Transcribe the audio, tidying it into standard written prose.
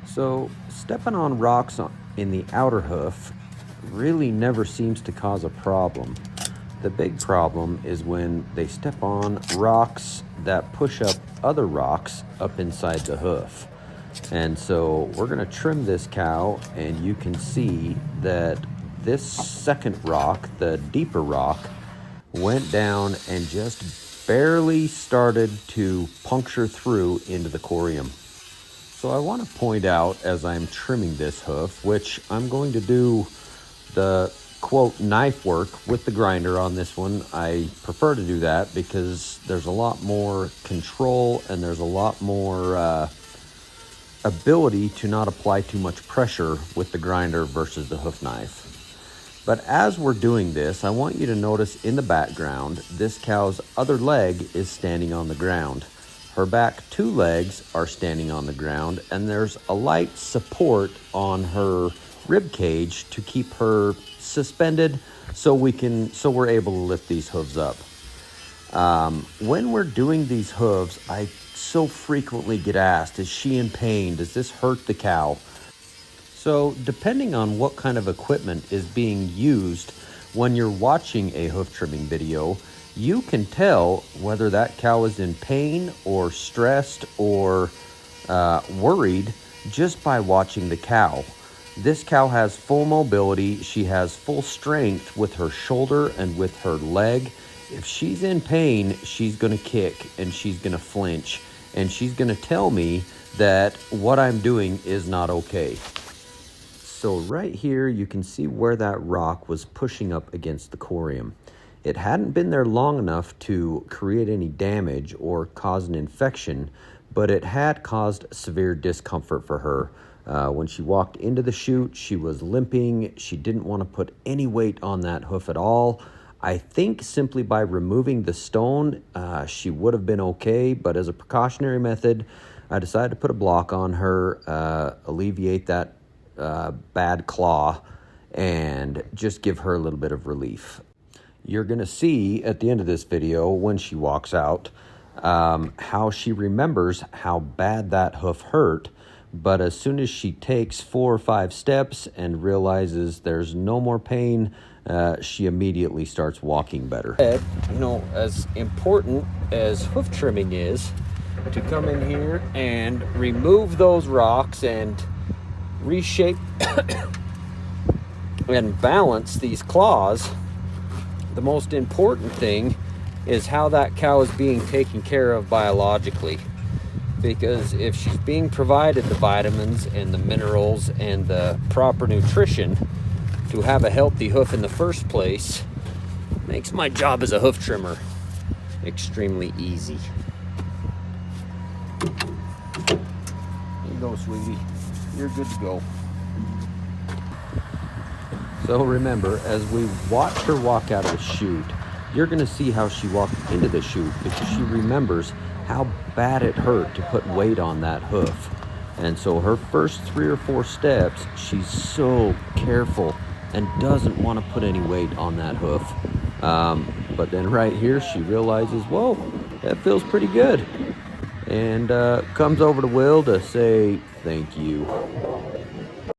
So stepping on rocks in the outer hoof really never seems to cause a problem. The big problem is when they step on rocks that push up other rocks up inside the hoof. And so we're going to trim this cow, and you can see that this second rock, the deeper rock, went down and just barely started to puncture through into the corium. So I want to point out as I'm trimming this hoof, which I'm going to do the quote knife work with the grinder on this one. I prefer to do that because there's a lot more control and there's a lot more ability to not apply too much pressure with the grinder versus the hoof knife. But as we're doing this, I want you to notice in the background, this cow's other leg is standing on the ground. Her back two legs are standing on the ground, and there's a light support on her rib cage to keep her suspended so we're able to lift these hooves up. When we're doing these hooves, I so frequently get asked, is she in pain? Does this hurt the cow? So depending on what kind of equipment is being used when you're watching a hoof trimming video, you can tell whether that cow is in pain or stressed or worried just by watching the cow. This cow has full mobility. She has full strength with her shoulder and with her leg. If she's in pain, she's going to kick and she's going to flinch and she's going to tell me that what I'm doing is not okay. So right here, you can see where that rock was pushing up against the corium. It hadn't been there long enough to create any damage or cause an infection, but it had caused severe discomfort for her. When she walked into the chute, she was limping. She didn't want to put any weight on that hoof at all. I think simply by removing the stone, she would have been okay, but as a precautionary method, I decided to put a block on her, alleviate that bad claw, and just give her a little bit of relief. You're going to see at the end of this video, when she walks out, how she remembers how bad that hoof hurt. But as soon as she takes 4 or 5 steps and realizes there's no more pain, she immediately starts walking better. You know, as important as hoof trimming is, to come in here and remove those rocks and reshape and balance these claws, the most important thing is how that cow is being taken care of biologically. Because if she's being provided the vitamins and the minerals and the proper nutrition to have a healthy hoof in the first place, makes my job as a hoof trimmer extremely easy. There you go, sweetie. You're good to go. So remember, as we watch her walk out of the chute, you're going to see how she walked into the chute because she remembers how bad it hurt to put weight on that hoof. And so her first 3 or 4 steps, she's so careful and doesn't want to put any weight on that hoof. But then right here, she realizes, whoa, that feels pretty good. And comes over to Will to say thank you.